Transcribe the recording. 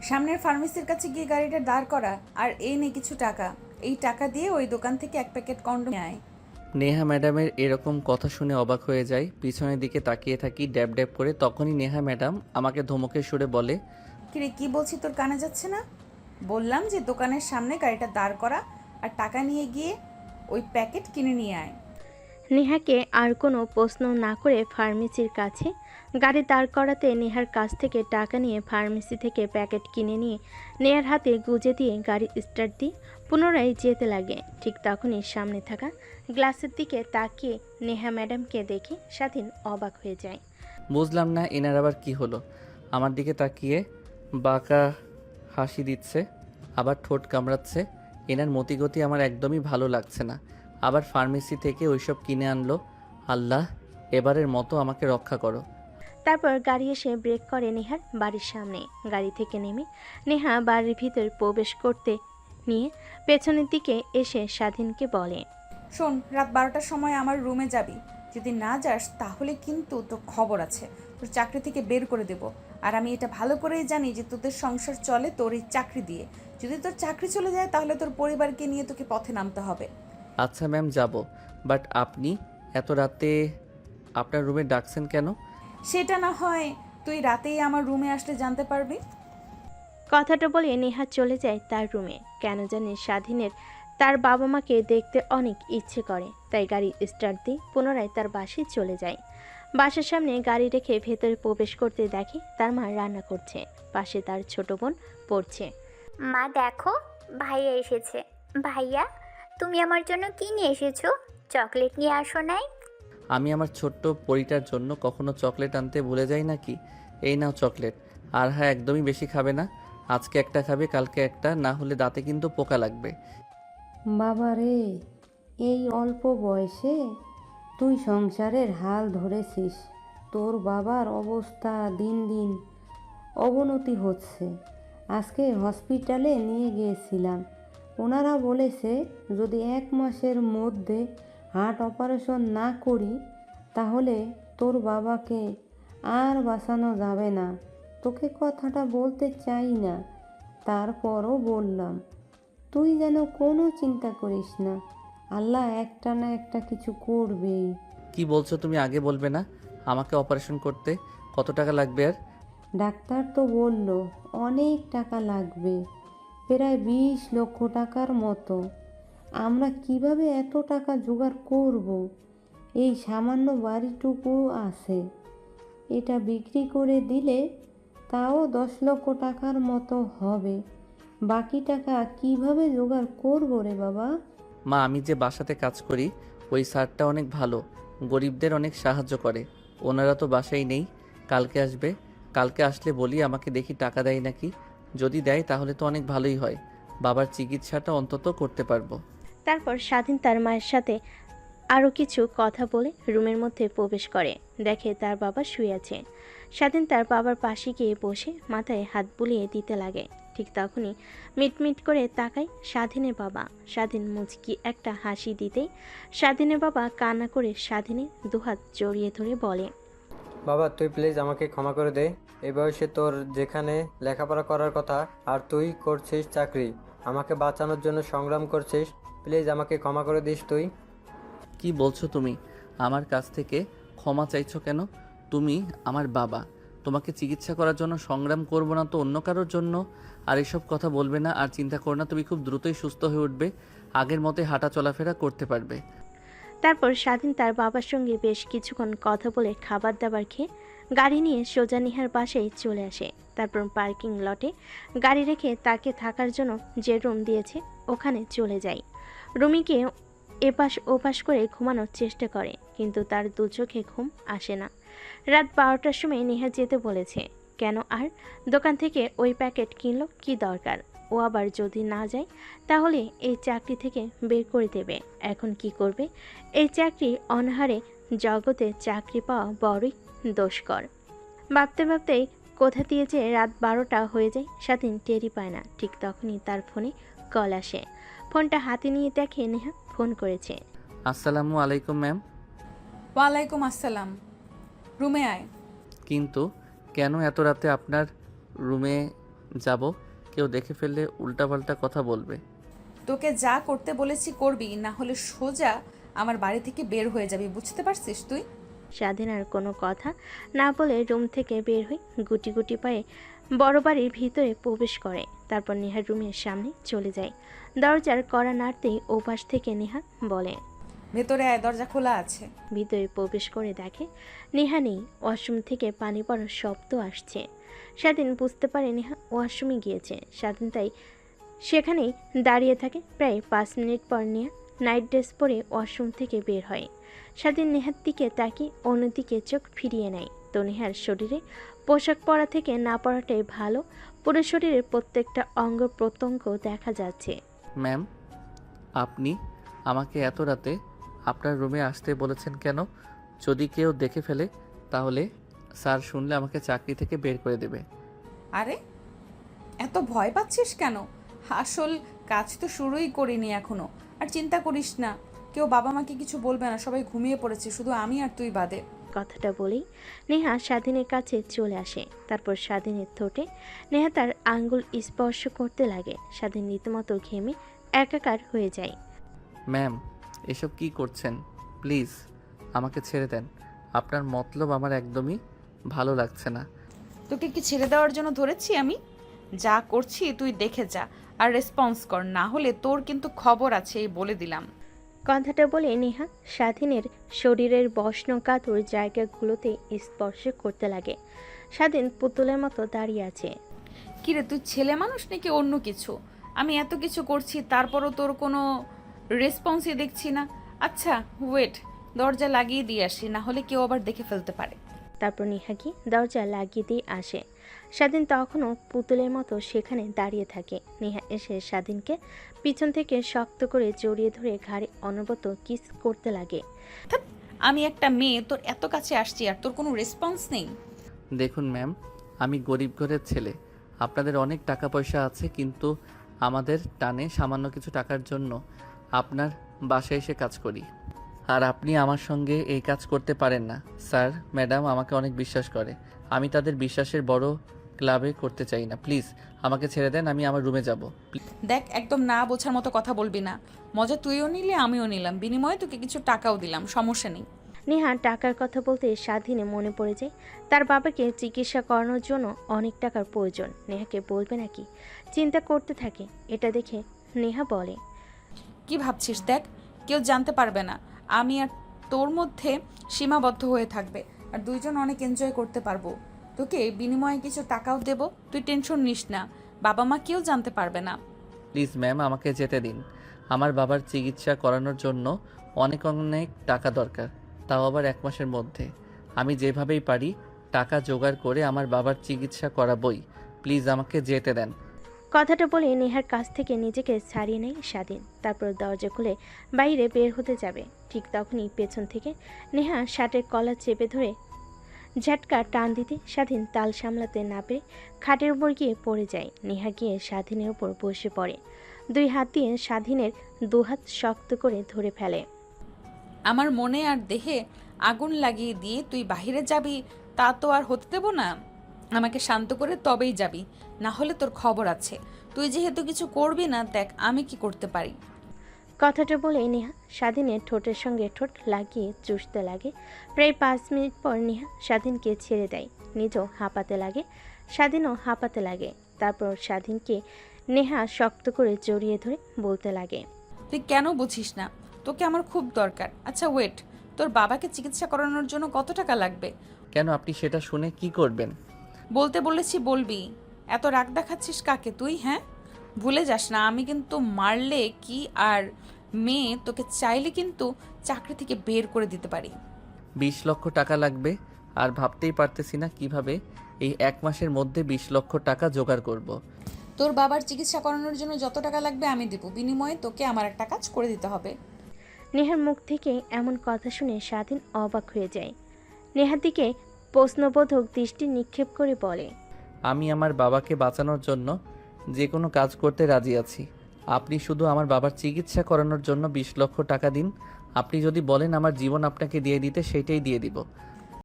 সামনের ফার্মেসির কাছে গিয়ে গাড়িটা দাঁড় করা, আর এই নে কিছু টাকা। এই টাকা দিয়ে ওই দোকান থেকে এক প্যাকেট কন্ডোম নিয়ে আয়। নেহা ম্যাডামের এরকম কথা শুনে অবাক হয়ে যায়, পিছনের দিকে তাকিয়ে থাকি ড্যাব ড্যাব করে। তখনই নেহা ম্যাডাম আমাকে ধমকের সুরে বলে, কিরে, কি বলছি তোর কানে যাচ্ছে না? বললাম যে দোকানের সামনে গাড়িটা দাঁড় করা, আর টাকা নিয়ে গিয়ে ওই প্যাকেট কিনে নিয়ে আয়। নেহাকে আর কোনো প্রশ্ন না করে ফার্মেসির কাছে গাড়ি দাঁড় করাতে নেহার কাছ থেকে টাকা নিয়ে ফার্মেসি থেকে প্যাকেট কিনে নিয়ে নেহার হাতে গুজে দিয়ে গাড়ি স্টার্ট দিয়ে পুনরায় যেতে লাগে। ঠিক তখনই সামনে থাকা গ্লাসের দিকে তাকিয়ে নেহা ম্যাডামকে দেখে স্বাধীন অবাক হয়ে যায়। বুঝলাম না এনার আবার কি হলো। আমার দিকে তাকিয়ে বাঁকা হাসি দিচ্ছে, আবার ঠোঁট কামড়াচ্ছে। এনার মতিগতি আমার একদমই ভালো লাগছে না। আবার ফার্মেসি থেকে ওইসব কিনে আনলো। আল্লাহ, এবারের মতো আমাকে রক্ষা করো। তারপর গাড়ি এসে ব্রেক করে নেহার বাড়ির সামনে। গাড়ি থেকে নেমে নেহা বাড়ির ভিতর প্রবেশ করতে নিয়ে পেছনের দিকে এসে স্বাধীনকে বলে, শোন, রাত 12টার সময় আমার রুমে যাবি। যদি না যাস তাহলে কিন্তু তোর খবর আছে, তোর চাকরি থেকে বের করে দেব। আর আমি এটা ভালো করেই জানি যে তোদের সংসার চলে তোর এই চাকরি দিয়ে। যদি তোর চাকরি চলে যায় তাহলে তোর পরিবারকে নিয়ে তোকে পথে নামতে হবে। আচ্ছা ম্যাম, যাব। বাট আপনি এত রাতে আপনার রুমে ডাকছেন কেন? সেটা না হয় তুই রাতেই আমার রুমে আসলে জানতে পারবি। কথাটা বলে নেহা চলে যায় তার রুমে। কেন জানি স্বাধীনের তার বাবা মাকে দেখতে অনেক ইচ্ছে করে, তাই গাড়ি স্টার্ট দিয়ে পুনরায় তার বাসায় চলে যায়। বাসার সামনে গাড়ি রেখে ভেতরে প্রবেশ করতে দেখে তার মা রান্না করছে, পাশে তার ছোট বোন পড়ছে। মা দেখো, ভাইয়া এসেছে। ভাইয়া, তুমি আমার জন্য কি নিয়ে এসেছো? চকলেট নিয়ে আসো নাই? আমি আমার ছোট্ট পরিটার জন্য কখনো চকলেট আনতে ভুলে যাই নাকি? এই নাও চকলেট। আর হ্যাঁ, একদমই বেশি খাবে না। আজকে একটা খাবে, কালকে একটা, না হলে দাঁতে কিন্তু পোকা লাগবে। বাবা রে, এই অল্প বয়সে তুই সংসারের হাল ধরেছিস। তোর বাবার অবস্থা দিন দিন অবনতি হচ্ছে। আজকে হসপিটালে নিয়ে গিয়েছিলাম। ওনারা বলেছে যদি 1 মাসের মধ্যে হার্ট অপারেশন না করি তাহলে তোর বাবাকে আর বাঁচানো যাবে না। তোকে কথাটা বলতে চাই না, তারপরও বললাম। তুই যেন কোনো চিন্তা করিস না, আল্লাহ একটা না একটা কিছু করবেই। কি বলছো তুমি? আগে বলবে না? আমাকে অপারেশন করতে কত টাকা লাগবে? আর ডাক্তার তো বলল অনেক টাকা লাগবে, প্রায় 20 লক্ষ টাকার মতো। আমরা কিভাবে এত টাকা জোগাড় করব? এই সামান্য বাড়িটুকু আছে, এটা বিক্রি করে দিলে তাও 10 লক্ষ টাকার মতো হবে। বাকি টাকা কিভাবে জোগাড় করব রে বাবা? মা, আমি যে বাসাতে কাজ করি ওই স্যারটা অনেক ভালো, গরিবদের অনেক সাহায্য করে। ওনারা তো বাসায় নেই, কালকে আসবে। কালকে আসলে বলি আমাকে দেখি টাকা দেয় নাকি। যদি দেয় তাহলে তো অনেক ভালোই হয়, বাবার চিকিৎসাটা অন্তত করতে পারবো। তারপর স্বাধীন তার মায়ের সাথে আরও কিছু কথা বলে রুমের মধ্যে প্রবেশ করে। দেখে তার বাবা শুয়ে আছে। স্বাধীন তার বাবার পাশে গিয়ে বসে মাথায় হাত বুলিয়ে দিতে লাগে। ঠিক তখনই মিটমিট করে তাকায় স্বাধীনের বাবা। স্বাধীন মুচকি একটা হাসি দিতেই স্বাধীনের বাবা কান্না করে স্বাধীনের দুহাত জড়িয়ে ধরে বলে, বাবা, তুই প্লিজ আমাকে ক্ষমা করে দে। এই বয়সে তোর যেখানে লেখাপড়া করার কথা আর তুই করছিস চাকরি, আমাকে বাঁচানোর জন্য সংগ্রাম করছিস। প্লিজ আমাকে ক্ষমা করে দিস তুই। কি বলছো তুমি? আমার কাছ থেকে ক্ষমা চাইছো কেন? তুমি আমার বাবা, তোমাকে চিকিৎসা করার জন্য সংগ্রাম করব না তো অন্য কারোর জন্য? আর এসব কথা বলবে না। আর চিন্তা করো না, তুমি খুব দ্রুতই সুস্থ হয়ে উঠবে, আগের মতোই হাঁটা চলাফেরা করতে পারবে। তারপর স্বাধীন তার বাবার সঙ্গে বেশ কিছুক্ষণ কথা বলে খাবার দাবার খেয়ে গাড়ি নিয়ে সোজা নিহার বাসায় চলে আসে। তারপর পার্কিং লটে গাড়ি রেখে তাকে থাকার জন্য যে রুম দিয়েছে ওখানে চলে যায়। রুমিকে এপাশ ওপাশ করে ঘুমানোর চেষ্টা করে, কিন্তু তার দু চোখে ঘুম আসে না। রাত 12টার সময় নেহা যেতে বলেছে। কেন আর দোকান থেকে ওই প্যাকেট কিনলো কি দরকার? ও আবার যদি না যায় তাহলে এই চাকরি থেকে বের করে দেবে। এখন কি করবে? এই চাকরি অনাহারে জগতে চাকরি পাওয়া বড়ই দুষ্কর। ভাবতে ভাবতেই কোথা দিয়ে যে রাত 12টা হয়ে যায় স্বাধীন টেরই পায় না। ঠিক তখনই তার ফোনে কল আসে। ফোনটা হাতে নিয়ে দেখে নেহা ফোন করেছে। আসসালামু আলাইকুম ম্যাম। ওয়ালাইকুম আসসালাম। রুমে আয়। কিন্তু কেন এত রাতে আপনার রুমে যাব, কেউ দেখে ফেললে উল্টাপাল্টা কথা বলবে। তোকে যা করতে বলেছি করবি, না হলে সোজা আমার বাড়ি থেকে বের হয়ে যাবি, বুঝতে পারছিস তুই? স্বাধীন আর কোনো কথা না বলে রুম থেকে বের হয়ে গুটি গুটি পায়ে বড় বাড়ির ভিতরে প্রবেশ করে। তারপর নেহার রুমের সামনে চলে যায়। দরজার কড়া নাড়তেই ওপাশ থেকে নেহা বলে, ভেতরে আয়, দরজা খোলা আছে। ভিতরে প্রবেশ করে দেখে নেহা নেই। ওয়াশরুম থেকে পানি পড়ার শব্দ আসছে। স্বাধীন বুঝতে পারে নেহা ওয়াশরুমে গিয়েছে। স্বাধীন তাই সেখানেই দাঁড়িয়ে থাকে। প্রায় 5 মিনিট পর নেহা নাইট ড্রেস পরে ওয়াশরুম থেকে বের হয়। স্বাধীন নেহার দিকে তাকিয়ে অন্যদিকে চোখ ফিরিয়ে নেয়। তো নেহার শরীরে পোশাক পরা থেকে না পরাটাই ভালো। পুরো শরীরের প্রত্যেকটা অঙ্গ প্রত্যঙ্গ দেখা যাচ্ছে। ম্যাম, আপনি আমাকে এত রাতে আপনার রুমে আসতে বলেছেন কেন? যদি কেউ দেখে ফেলে তাহলে স্যার শুনলে আমাকে চাকরি থেকে বের করে দেবে। আরে এত ভয় পাচ্ছিস কেন? আসল কাজ তো শুরুই করিনি এখনো। আর চিন্তা করিস না, কেউ বাবা মাকে কিছু বলবে না, সবাই ঘুমিয়ে পড়েছে, শুধু আমি আর তুই বাদে। কথাটা বলেই নেহা স্বাধীনের কাছে চলে আসে। তারপর স্বাধীনের ঠোঁটে নেহা তার আঙ্গুল স্পর্শ করতে লাগে। স্বাধীন রীতিমতো ঘেমে একাকার হয়ে যায়। ম্যাম, এসব কি করছেন? প্লিজ আমাকে ছেড়ে দেন। আপনার মতলব আমার একদমই ভালো লাগছে না। তোকে কি ছেড়ে দেওয়ার জন্য ধরেছি আমি? যা করছি তুই দেখে যা আর রেসপন্স কর, না হলে তোর কিন্তু খবর আছে, এই বলে দিলাম। কথাটা বলে নেহা স্বাধীনের শরীরের বস্নকাতর জায়গাগুলোতে স্পর্শ করতে লাগে। স্বাধীন পুতুলের মতো দাঁড়িয়ে আছে। কিরে, তুই ছেলে মানুষ নাকি অন্য কিছু? আমি এত কিছু করছি তারপরও তোর কোনো রেসপন্সই দেখছি না। আচ্ছা ওয়েট, দরজা লাগিয়ে দিয়ে আসি, না হলে কেউ আবার দেখে ফেলতে পারে। তারপর নেহা কি দরজা লাগিয়ে দিয়ে আসে। স্বাধীন তখনও পুতুলের মতো সেখানে দাঁড়িয়ে থাকে। নেহা এসে স্বাধীনকে পিছন থেকে শক্ত করে জড়িয়ে ধরে ঘাড়ে অনবরত কিস করতে লাগে। ধ্যাৎ, আমি একটা মেয়ে, তোর এত কাছে আসছি আর তোর কোনো রেসপন্স নেই। দেখুন ম্যাম, আমি গরিব ঘরের ছেলে। আপনাদের অনেক টাকা পয়সা আছে, কিন্তু আমাদের টানে সামান্য কিছু টাকার জন্য আপনার বাসায় এসে কাজ করি। আর আপনি আমার সঙ্গে এই কাজ করতে পারেন না। স্যার ম্যাডাম আমাকে অনেক বিশ্বাস করে, আমি তাদের বিশ্বাসের বড় ক্লাবে করতে চাই না। প্লিজ আমাকে ছেড়ে দেন, আমি আমার রুমে যাব। দেখ, একদম না বোঝার মতো কথা বলবি না। মজা তুইও নিলে আমিও নিলাম, বিনিময়ে তোকে কিছু টাকাও দিলাম, সমস্যা নেই। নেহা টাকার কথা বলতে স্বাধীনে মনে পড়ে যায় তার বাবাকে চিকিৎসা করানোর জন্য অনেক টাকার প্রয়োজন। নেহাকে বলবে নাকি চিন্তা করতে থাকে। এটা দেখে নেহা বলে, কি ভাবছিস? দেখ, কেউ জানতে পারবে না, আমি আর তোর মধ্যে সীমাবদ্ধ হয়ে থাকবে, আর দুইজন অনেক এনজয় করতে পারবো। তোকে বিনিময়ে কিছু টাকাও দেব, তুই টেনশন নিস না, বাবা মা কেউ জানতে পারবে না। প্লিজ ম্যাম, আমাকে যেতে দিন। আমার বাবার চিকিৎসা করানোর জন্য অনেক অনেক টাকা দরকার, তাও আবার 1 মাসের মধ্যে। আমি যেভাবেই পারি টাকা জোগাড় করে আমার বাবার চিকিৎসা করাবই। প্লিজ আমাকে যেতে দেন। কথাটা বলে নেহার কাছ থেকে নিজেকে ছাড়িয়ে নেয় স্বাধীন। তারপর দরজা খুলে বাইরে বের হতে যাবে। ঠিক তখনই পেছন থেকে নেহা শার্টের কলার চেপে ধরে ঝাটকা টান দিতে স্বাধীন তাল সামলাতে না পেরে খাটের উপর গিয়ে পড়ে যায়। নেহা গিয়ে স্বাধীনের উপর বসে পড়ে। 2 হাত দিয়ে স্বাধীনের 2 হাত শক্ত করে ধরে ফেলে। আমার মনে আর দেহে আগুন লাগিয়ে দিয়ে তুই বাহিরে যাবি, তা তো আর হতে দেব না। আমাকে শান্ত করে তবেই যাবি, না হলে তোর খবর আছে। তুই যেহেতু কিছু করবি না, দেখ আমি কি করতে পারি। কথাটা বলে নেহা স্বাধীনের ঠোঁটের সঙ্গে ঠোঁট লাগিয়ে চুষতে লাগে। প্রায় 5 মিনিট পর নেহা স্বাধীনকে ছেড়ে দেয়। নিজেও হাঁপাতে লাগে, স্বাধীনও হাঁপাতে লাগে। তারপর স্বাধীনকে নেহা শক্ত করে জড়িয়ে ধরে বলতে লাগে, তুই কেন বুঝিস না? তোকে আমার খুব দরকার। আচ্ছা ওয়েট, তোর বাবাকে চিকিৎসা করানোর জন্য কত টাকা লাগবে? কেন, আপনি সেটা শুনে কি করবেন? বলতে বলেছি বলবি। এত রাগ দেখাচ্ছিস কাকে তুই? হ্যাঁ, ভুলে যাস না, আমি কিন্তু মারলে কি আর মেয়ে, তোকে চাইলে কিন্তু চাকরি থেকে বের করে দিতে পারি। 20 লক্ষ টাকা লাগবে, আর ভাবতেই পারতেছি না কিভাবে এই 1 মাসের মধ্যে 20 লক্ষ টাকা জোগাড় করব। তোর বাবার চিকিৎসা করানোর জন্য যত টাকা লাগবে আমি দেবো, বিনিময়ে তোকে আমার একটা কাজ করে দিতে হবে। নেহার মুখ থেকে এমন কথা শুনে স্বাধীন অবাক হয়ে যায়। নেহার দিকে প্রশ্নবোধক দৃষ্টি নিক্ষেপ করে বলে, আমি আমার বাবাকে বাঁচানোর জন্য যে কোনো কাজ করতে রাজি আছি। আপনি শুধু আমার বাবার চিকিৎসা করানোর জন্য 20 লক্ষ টাকা দিন। আপনি যদি বলেন আমার জীবন আপনাকে দিয়ে দিতে, সেইটাই দিয়ে দিব।